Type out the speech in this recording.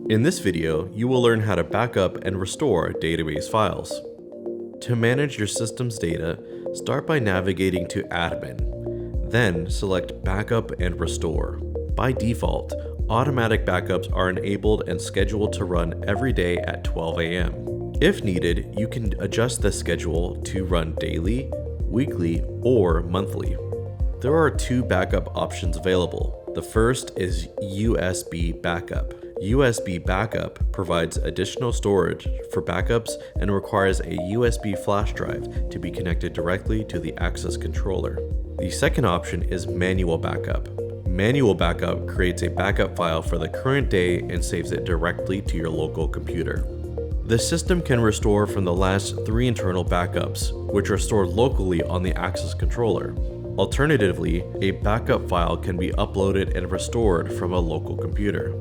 In this video, you will learn how to backup and restore database files. To manage your system's data, start by navigating to Admin. Then select Backup and Restore. By default, automatic backups are enabled and scheduled to run every day at 12 a.m. If needed, you can adjust the schedule to run daily, weekly, or monthly. There are two backup options available. The first is USB backup. USB backup provides additional storage for backups and requires a USB flash drive to be connected directly to the access controller. The second option is manual backup. Manual backup creates a backup file for the current day and saves it directly to your local computer. The system can restore from the last 3 internal backups, which are stored locally on the access controller. Alternatively, a backup file can be uploaded and restored from a local computer.